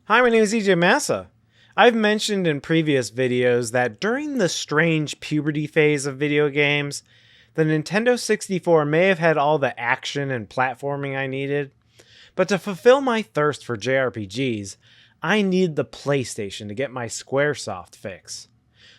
Hi, my name is EJ Massa. I've mentioned in previous videos that during the strange puberty phase of video games, the Nintendo 64 may have had all the action and platforming I needed, but to fulfill my thirst for JRPGs, I need the PlayStation to get my Squaresoft fix.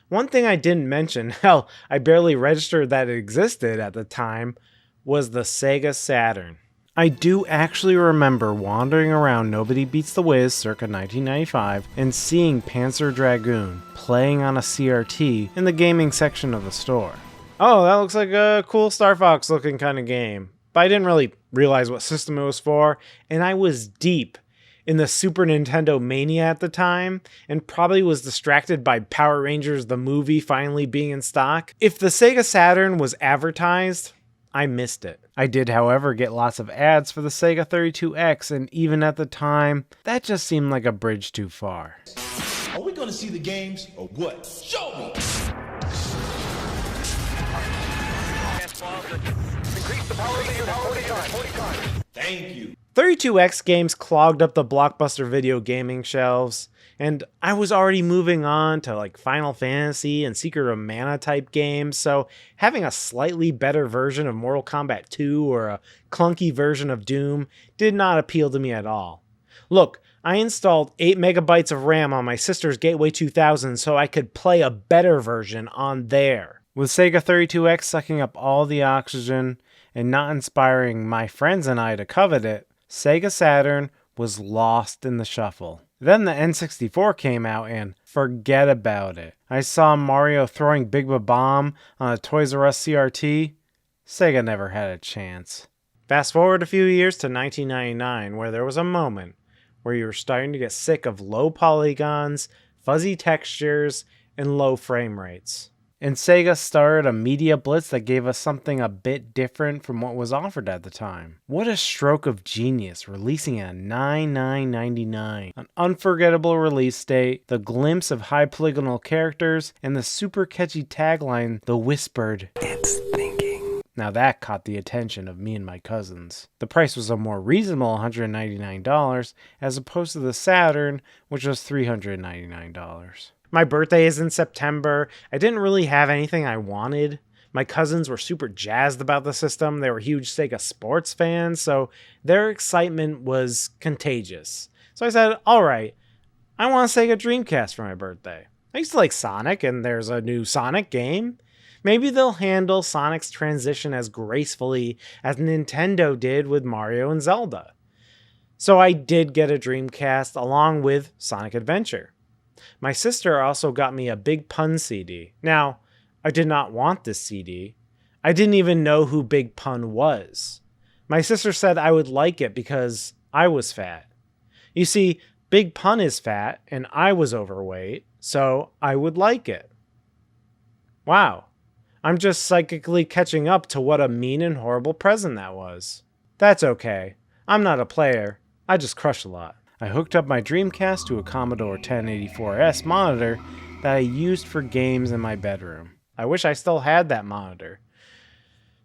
One thing I didn't mention, hell, I barely registered that it existed at the time, was the Sega Saturn. I do actually remember wandering around Nobody Beats the Wiz circa 1995 and seeing Panzer Dragoon playing on a CRT in the gaming section of the store. Oh, that looks like a cool Star Fox looking kind of game. But I didn't really realize what system it was for, and I was deep in the Super Nintendo mania at the time, and probably was distracted by Power Rangers the movie finally being in stock. If the Sega Saturn was advertised, I missed it. I did, however, get lots of ads for the Sega 32X, and even at the time, that just seemed like a bridge too far. Are we gonna see the games or what? Show me! Thank you. 32X games clogged up the Blockbuster video gaming shelves, and I was already moving on to like Final Fantasy and Secret of Mana type games, so having a slightly better version of Mortal Kombat 2 or a clunky version of Doom did not appeal to me at all. Look, I installed 8 megabytes of RAM on my sister's Gateway 2000 so I could play a better version on there. With Sega 32X sucking up all the oxygen and not inspiring my friends and I to covet it, Sega Saturn was lost in the shuffle. Then the N64 came out and forget about it. I saw Mario throwing Big Bomb on a Toys R Us CRT. Sega never had a chance. Fast forward a few years to 1999, where there was a moment where you were starting to get sick of low polygons, fuzzy textures, and low frame rates. And Sega started a media blitz that gave us something a bit different from what was offered at the time. What a stroke of genius, releasing at $9,999. An unforgettable release date, the glimpse of high polygonal characters, and the super catchy tagline, the whispered, "It's thinking." Now that caught the attention of me and my cousins. The price was a more reasonable $199 as opposed to the Saturn, which was $399. My birthday is in September. I didn't really have anything I wanted. My cousins were super jazzed about the system. They were huge Sega sports fans, so their excitement was contagious. So I said, all right, I want a Sega Dreamcast for my birthday. I used to like Sonic, and there's a new Sonic game. Maybe they'll handle Sonic's transition as gracefully as Nintendo did with Mario and Zelda. So I did get a Dreamcast along with Sonic Adventure. My sister also got me a Big Pun CD. Now, I did not want this CD. I didn't even know who Big Pun was. My sister said I would like it because I was fat. You see, Big Pun is fat and I was overweight, so I would like it. Wow, I'm just psychically catching up to what a mean and horrible present that was. That's okay. I'm not a player. I just crush a lot. I hooked up my Dreamcast to a Commodore 1084S monitor that I used for games in my bedroom. I wish I still had that monitor.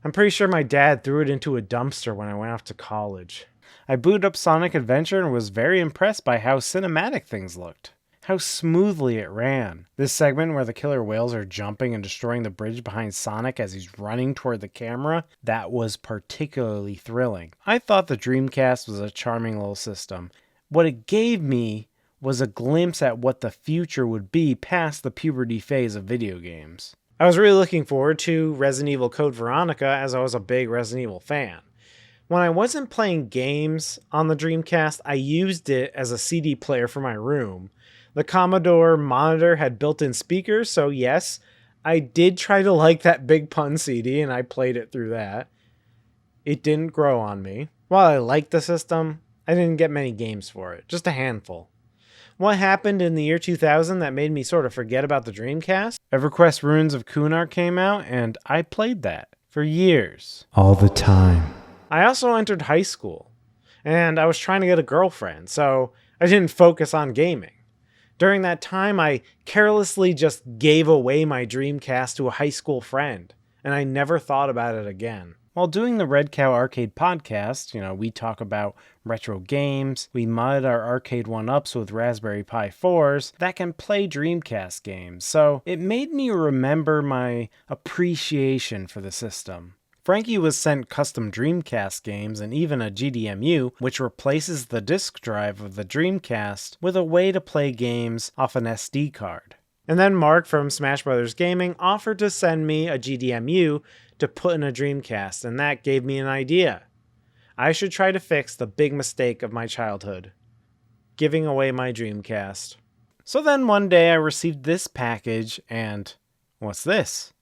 I'm pretty sure my dad threw it into a dumpster when I went off to college. I booted up Sonic Adventure and was very impressed by how cinematic things looked. How smoothly it ran. This segment where the killer whales are jumping and destroying the bridge behind Sonic as he's running toward the camera, that was particularly thrilling. I thought the Dreamcast was a charming little system. What it gave me was a glimpse at what the future would be past the puberty phase of video games. I was really looking forward to Resident Evil Code Veronica as I was a big Resident Evil fan. When I wasn't playing games on the Dreamcast, I used it as a CD player for my room. The Commodore monitor had built-in speakers, so yes, I did try to like that Big Pun CD and I played it through that. It didn't grow on me. While I liked the system, I didn't get many games for it, just a handful. What happened in the year 2000 that made me sort of forget about the Dreamcast? EverQuest Ruins of Kunar came out, and I played that for years. All the time. I also entered high school, and I was trying to get a girlfriend, so I didn't focus on gaming. During that time, I carelessly just gave away my Dreamcast to a high school friend, and I never thought about it again. While doing the Red Cow Arcade podcast, we talk about retro games, we mud our arcade 1-ups with Raspberry Pi 4s that can play Dreamcast games, so it made me remember my appreciation for the system. Frankie was sent custom Dreamcast games and even a GDEMU, which replaces the disk drive of the Dreamcast with a way to play games off an SD card. And then Mark from Smash Brothers Gaming offered to send me a GDEMU to put in a Dreamcast, and that gave me an idea. I should try to fix the big mistake of my childhood, giving away my Dreamcast. So then one day I received this package, and what's this?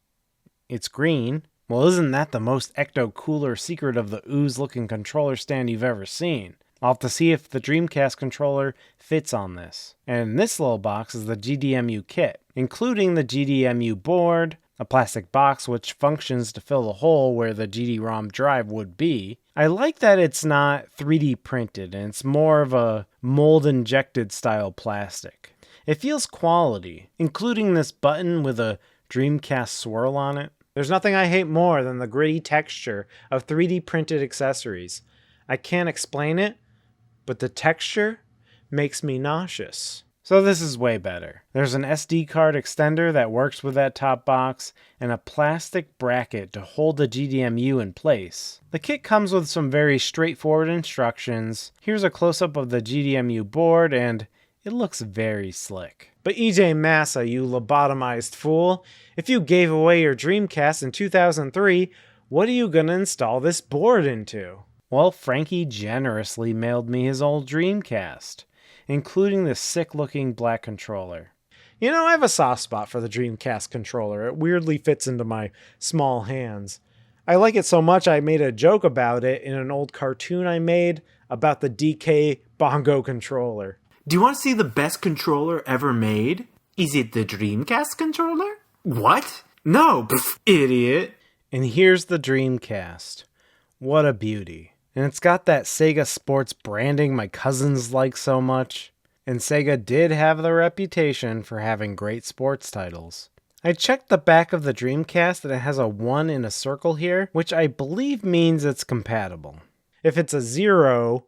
It's green. Well, isn't that the most ecto-cooler secret of the ooze-looking controller stand you've ever seen? I'll have to see if the Dreamcast controller fits on this. And in this little box is the GDEMU kit, including the GDEMU board, a plastic box which functions to fill the hole where the GD-ROM drive would be. I like that it's not 3D printed and it's more of a mold-injected style plastic. It feels quality, including this button with a Dreamcast swirl on it. There's nothing I hate more than the gritty texture of 3D printed accessories. I can't explain it, but the texture makes me nauseous. So this is way better. There's an SD card extender that works with that top box, and a plastic bracket to hold the GDEMU in place. The kit comes with some very straightforward instructions. Here's a close-up of the GDEMU board, and it looks very slick. But EJ Massa, you lobotomized fool, if you gave away your Dreamcast in 2003, what are you gonna install this board into? Well, Frankie generously mailed me his old Dreamcast, including the sick-looking black controller. I have a soft spot for the Dreamcast controller. It weirdly fits into my small hands. I like it so much I made a joke about it in an old cartoon I made about the DK Bongo controller. Do you want to see the best controller ever made? Is it the Dreamcast controller? What? No, pff, idiot. And here's the Dreamcast. What a beauty. And it's got that Sega Sports branding my cousins like so much. And Sega did have the reputation for having great sports titles. I checked the back of the Dreamcast and it has a 1 in a circle here, which I believe means it's compatible. If it's a 0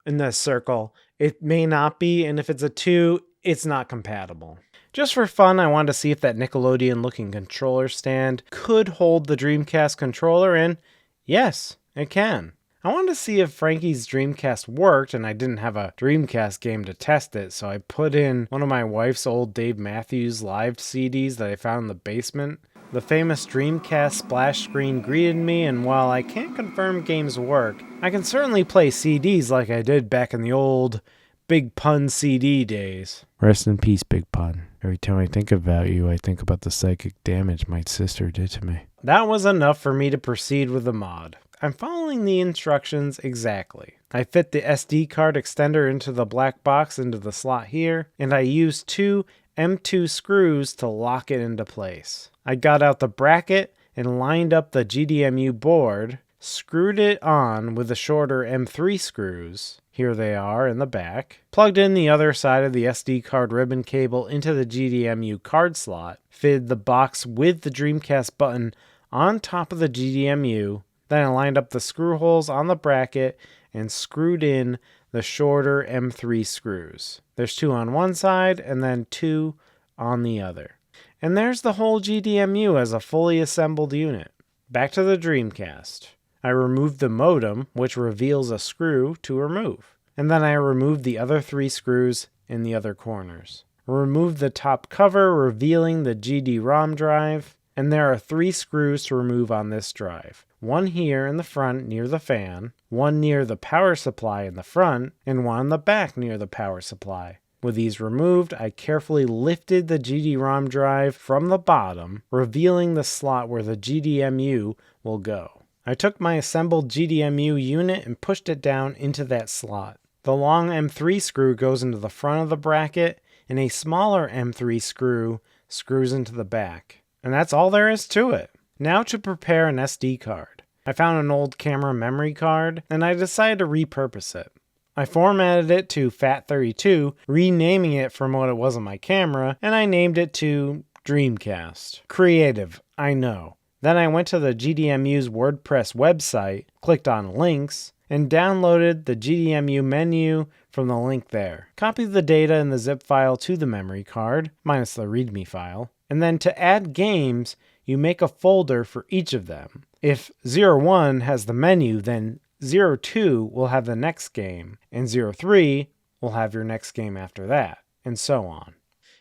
in the circle, it may not be, and if it's a 2, it's not compatible. Just for fun, I wanted to see if that Nickelodeon-looking controller stand could hold the Dreamcast controller, and yes, it can. I wanted to see if Frankie's Dreamcast worked, and I didn't have a Dreamcast game to test it, so I put in one of my wife's old Dave Matthews live CDs that I found in the basement. The famous Dreamcast splash screen greeted me, and while I can't confirm games work, I can certainly play CDs like I did back in the old Big Pun CD days. Rest in peace, Big Pun. Every time I think about you, I think about the psychic damage my sister did to me. That was enough for me to proceed with the mod. I'm following the instructions exactly. I fit the SD card extender into the black box into the slot here, and I used 2 M2 screws to lock it into place. I got out the bracket and lined up the GDEMU board, screwed it on with the shorter M3 screws, here they are in the back, plugged in the other side of the SD card ribbon cable into the GDEMU card slot, fitted the box with the Dreamcast button on top of the GDEMU, then I lined up the screw holes on the bracket and screwed in the shorter M3 screws. There's 2 on one side and then 2 on the other. And there's the whole GDEMU as a fully assembled unit. Back to the Dreamcast. I removed the modem, which reveals a screw to remove. And then I removed the other 3 screws in the other corners. Removed the top cover, revealing the GD-ROM drive. And there are 3 screws to remove on this drive. 1 here in the front near the fan, 1 near the power supply in the front, and 1 in the back near the power supply. With these removed, I carefully lifted the GD-ROM drive from the bottom, revealing the slot where the GDEMU will go. I took my assembled GDEMU unit and pushed it down into that slot. The long M3 screw goes into the front of the bracket, and a smaller M3 screw screws into the back. And that's all there is to it. Now to prepare an SD card. I found an old camera memory card, and I decided to repurpose it. I formatted it to FAT32, renaming it from what it was on my camera, and I named it to Dreamcast. Creative, I know. Then I went to the GDEMU's WordPress website, clicked on links, and downloaded the GDEMU menu from the link there. Copied the data in the zip file to the memory card, minus the README file, and then to add games, you make a folder for each of them. If 01 has the menu, then 02 will have the next game, and 03 will have your next game after that, and so on.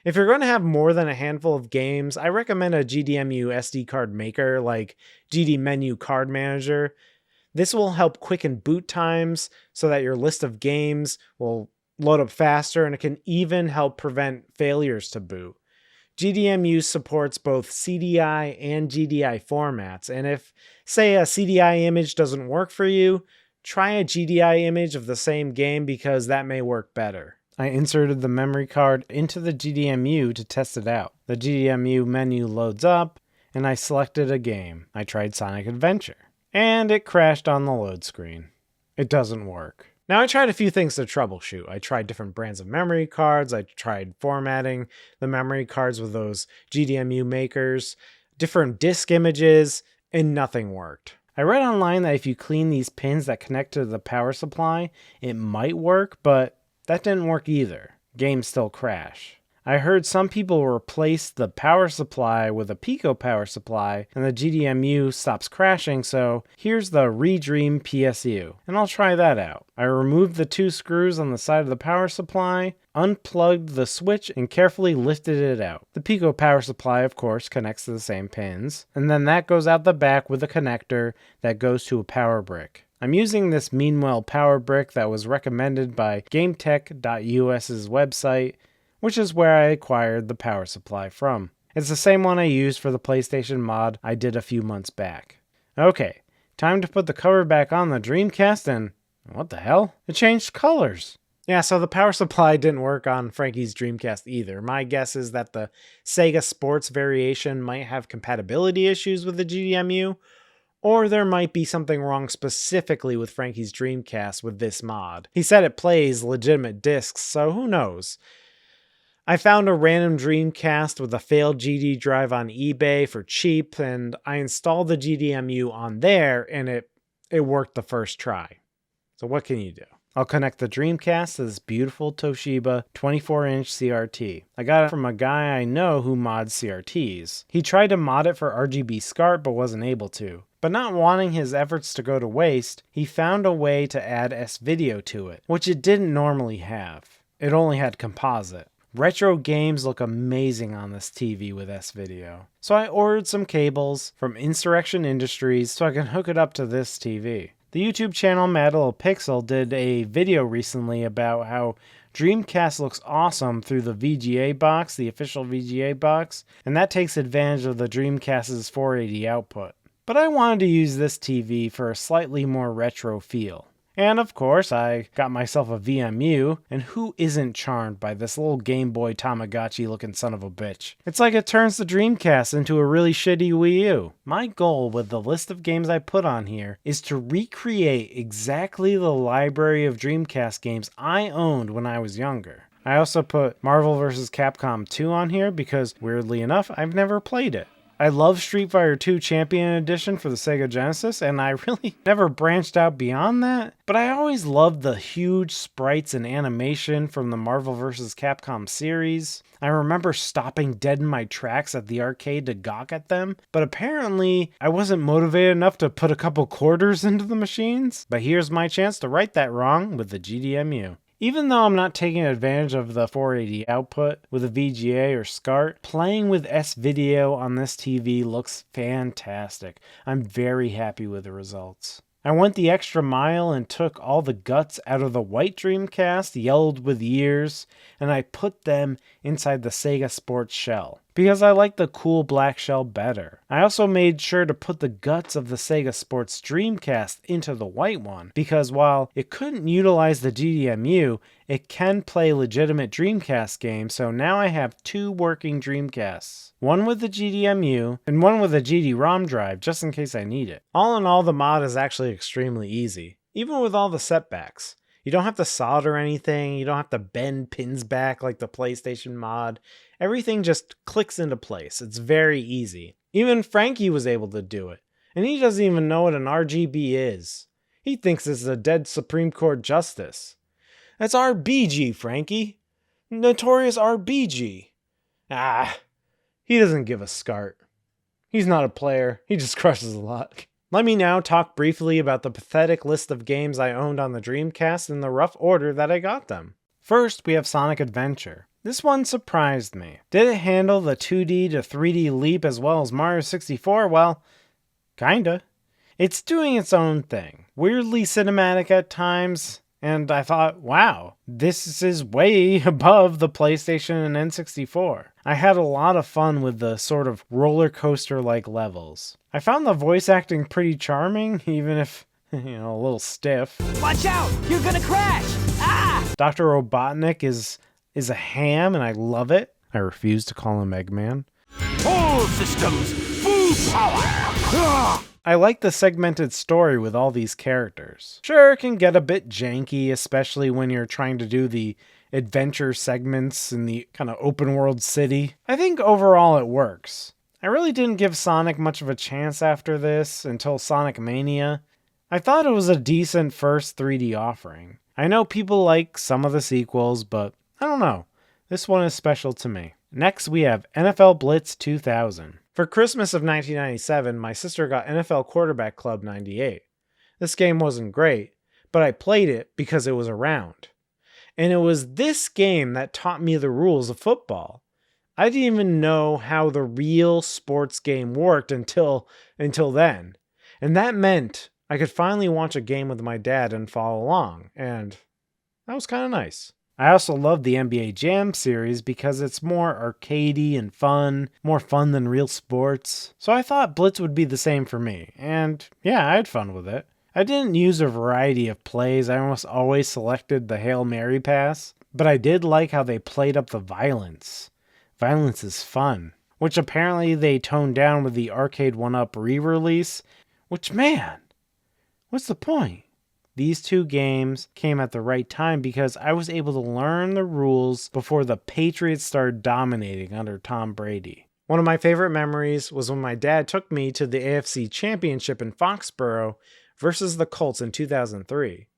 If you're going to have more than a handful of games, I recommend a GDEMU SD card maker like GDEMU Card Manager. This will help quicken boot times so that your list of games will load up faster, and it can even help prevent failures to boot. GDEMU supports both CDI and GDI formats, and if, say, a CDI image doesn't work for you, try a GDI image of the same game because that may work better. I inserted the memory card into the GDEMU to test it out. The GDEMU menu loads up, and I selected a game. I tried Sonic Adventure, and it crashed on the load screen. It doesn't work. Now, I tried a few things to troubleshoot. I tried different brands of memory cards. I tried formatting the memory cards with those GDEMU makers, different disk images, and nothing worked. I read online that if you clean these pins that connect to the power supply, it might work, but that didn't work either. Games still crash. I heard some people replace the power supply with a Pico power supply and the GDEMU stops crashing, so here's the ReDream PSU, and I'll try that out. I removed the 2 screws on the side of the power supply, unplugged the switch, and carefully lifted it out. The Pico power supply, of course, connects to the same pins, and then that goes out the back with a connector that goes to a power brick. I'm using this Meanwell power brick that was recommended by GameTech.us's website, which is where I acquired the power supply from. It's the same one I used for the PlayStation mod I did a few months back. Okay, time to put the cover back on the Dreamcast, and what the hell? It changed colors. Yeah, so the power supply didn't work on Frankie's Dreamcast either. My guess is that the Sega Sports variation might have compatibility issues with the GDEMU, or there might be something wrong specifically with Frankie's Dreamcast with this mod. He said it plays legitimate discs, so who knows? I found a random Dreamcast with a failed GD drive on eBay for cheap, and I installed the GDEMU on there, and it worked the first try. So what can you do? I'll connect the Dreamcast to this beautiful Toshiba 24-inch CRT. I got it from a guy I know who mods CRTs. He tried to mod it for RGB SCART but wasn't able to. But not wanting his efforts to go to waste, he found a way to add S-Video to it, which it didn't normally have. It only had composite. Retro games look amazing on this TV with S-Video. So I ordered some cables from Insurrection Industries so I can hook it up to this TV. The YouTube channel Mad Little Pixel did a video recently about how Dreamcast looks awesome through the VGA box, the official VGA box, and that takes advantage of the Dreamcast's 480 output. But I wanted to use this TV for a slightly more retro feel. And of course, I got myself a VMU, and who isn't charmed by this little Game Boy Tamagotchi looking son of a bitch? It's like it turns the Dreamcast into a really shitty Wii U. My goal with the list of games I put on here is to recreate exactly the library of Dreamcast games I owned when I was younger. I also put Marvel vs. Capcom 2 on here because, weirdly enough, I've never played it. I love Street Fighter 2 Champion Edition for the Sega Genesis, and I really never branched out beyond that, but I always loved the huge sprites and animation from the Marvel vs. Capcom series. I remember stopping dead in my tracks at the arcade to gawk at them, but apparently I wasn't motivated enough to put a couple quarters into the machines. But here's my chance to right that wrong with the GDEMU. Even though I'm not taking advantage of the 480 output with a VGA or SCART, playing with S-Video on this TV looks fantastic. I'm very happy with the results. I went the extra mile and took all the guts out of the white Dreamcast, yellowed with years, and I put them inside the Sega Sports shell, because I like the cool black shell better. I also made sure to put the guts of the Sega Sports Dreamcast into the white one, because while it couldn't utilize the GDEMU, it can play legitimate Dreamcast games, so now I have 2 working Dreamcasts. One with the GDEMU, and one with a GD-ROM drive, just in case I need it. All in all, the mod is actually extremely easy, even with all the setbacks. You don't have to solder anything. You don't have to bend pins back like the PlayStation mod. Everything just clicks into place. It's very easy. Even Frankie was able to do it. And he doesn't even know what an RGB is. He thinks it's a dead Supreme Court justice. That's RBG, Frankie. Notorious RBG. Ah, he doesn't give a scart. He's not a player. He just crushes a lot. Let me now talk briefly about the pathetic list of games I owned on the Dreamcast in the rough order that I got them. First, we have Sonic Adventure. This one surprised me. Did it handle the 2D to 3D leap as well as Mario 64? Well, kinda. It's doing its own thing. Weirdly cinematic at times, and I thought, wow, this is way above the PlayStation and N64. I had a lot of fun with the sort of roller coaster-like levels. I found the voice acting pretty charming, even if, a little stiff. Watch out! You're gonna crash! Ah! Dr. Robotnik is a ham, and I love it. I refuse to call him Eggman. All systems, full power! I like the segmented story with all these characters. Sure, it can get a bit janky, especially when you're trying to do the adventure segments in the kind of open world city. I think overall it works. I really didn't give Sonic much of a chance after this until Sonic Mania. I thought it was a decent first 3D offering. I know people like some of the sequels, but I don't know. This one is special to me. Next we have NFL Blitz 2000. For Christmas of 1997, my sister got NFL Quarterback Club 98. This game wasn't great, but I played it because it was around. And it was this game that taught me the rules of football. I didn't even know how the real sports game worked until then. And that meant I could finally watch a game with my dad and follow along, and that was kind of nice. I also love the NBA Jam series because it's more arcadey and fun, more fun than real sports. So I thought Blitz would be the same for me, and yeah, I had fun with it. I didn't use a variety of plays, I almost always selected the Hail Mary pass, but I did like how they played up the violence. Violence is fun, which apparently they toned down with the Arcade 1-Up re-release, which, man, what's the point? These two games came at the right time because I was able to learn the rules before the Patriots started dominating under Tom Brady. One of my favorite memories was when my dad took me to the AFC Championship in Foxborough versus the Colts in 2003.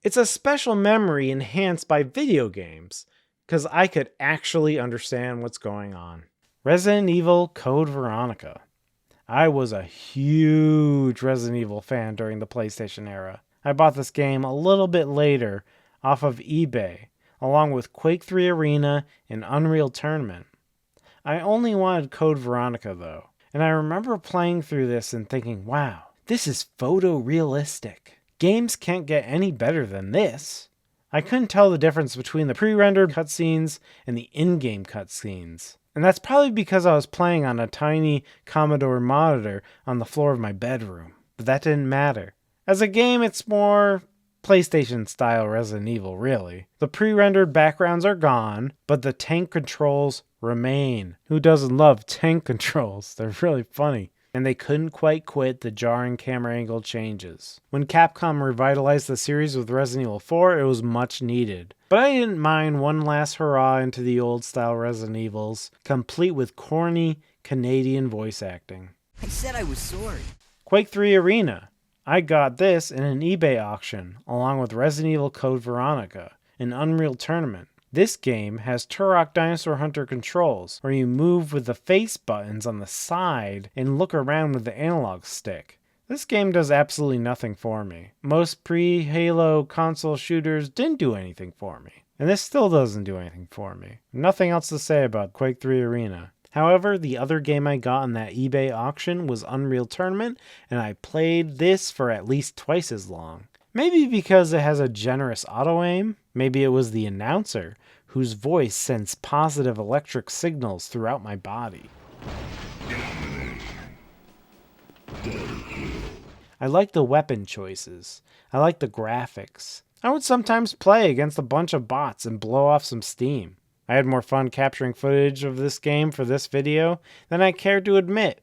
It's a special memory enhanced by video games because I could actually understand what's going on. Resident Evil Code Veronica. I was a huge Resident Evil fan during the PlayStation era. I bought this game a little bit later off of eBay, along with Quake III Arena and Unreal Tournament. I only wanted Code Veronica though, and I remember playing through this and thinking, wow, this is photorealistic. Games can't get any better than this. I couldn't tell the difference between the pre-rendered cutscenes and the in-game cutscenes. And that's probably because I was playing on a tiny Commodore monitor on the floor of my bedroom. But that didn't matter. As a game, it's more PlayStation-style Resident Evil, really. The pre-rendered backgrounds are gone, but the tank controls remain. Who doesn't love tank controls? They're really funny. And they couldn't quite quit the jarring camera angle changes. When Capcom revitalized the series with Resident Evil 4, it was much needed. But I didn't mind one last hurrah into the old-style Resident Evils, complete with corny Canadian voice acting. I said I was sorry. Quake III Arena. I got this in an eBay auction, along with Resident Evil Code Veronica, an Unreal Tournament. This game has Turok Dinosaur Hunter controls, where you move with the face buttons on the side and look around with the analog stick. This game does absolutely nothing for me. Most pre-Halo console shooters didn't do anything for me, and this still doesn't do anything for me. Nothing else to say about Quake III Arena. However, the other game I got in that eBay auction was Unreal Tournament, and I played this for at least twice as long. Maybe because it has a generous auto-aim, maybe it was the announcer, whose voice sends positive electric signals throughout my body. I like the weapon choices. I like the graphics. I would sometimes play against a bunch of bots and blow off some steam. I had more fun capturing footage of this game for this video than I cared to admit.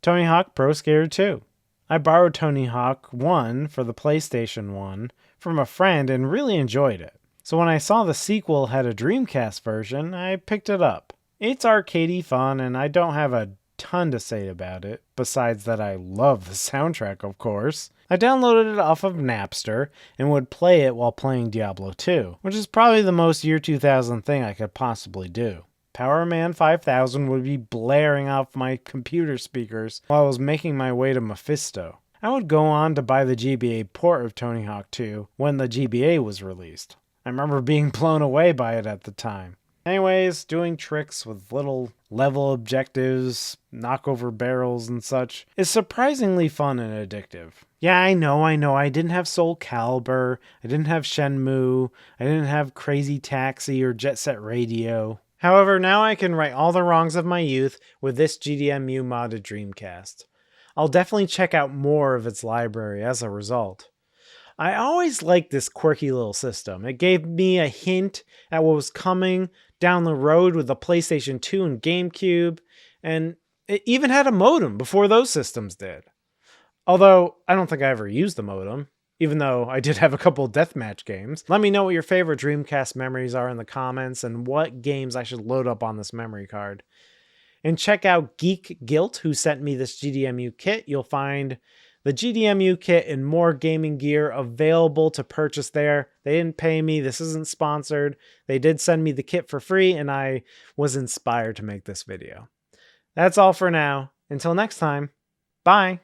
Tony Hawk Pro Skater 2. I borrowed Tony Hawk 1 for the PlayStation 1 from a friend and really enjoyed it. So when I saw the sequel had a Dreamcast version, I picked it up. It's arcadey fun and I don't have a ton to say about it, besides that I love the soundtrack, of course. I downloaded it off of Napster and would play it while playing Diablo 2, which is probably the most year 2000 thing I could possibly do. Power Man 5000 would be blaring off my computer speakers while I was making my way to Mephisto. I would go on to buy the GBA port of Tony Hawk 2 when the GBA was released. I remember being blown away by it at the time. Anyways, doing tricks with little level objectives, knock over barrels and such is surprisingly fun and addictive. Yeah, I know, I didn't have Soul Calibur, I didn't have Shenmue, I didn't have Crazy Taxi or Jet Set Radio. However, now I can right all the wrongs of my youth with this GDEMU modded Dreamcast. I'll definitely check out more of its library as a result. I always liked this quirky little system. It gave me a hint at what was coming down the road with the PlayStation 2 and GameCube, and it even had a modem before those systems did. Although, I don't think I ever used the modem, even though I did have a couple deathmatch games. Let me know what your favorite Dreamcast memories are in the comments and what games I should load up on this memory card. And check out Geek Guilt, who sent me this GDEMU kit. You'll find the GDEMU kit and more gaming gear available to purchase there. They didn't pay me. This isn't sponsored. They did send me the kit for free, and I was inspired to make this video. That's all for now. Until next time, bye.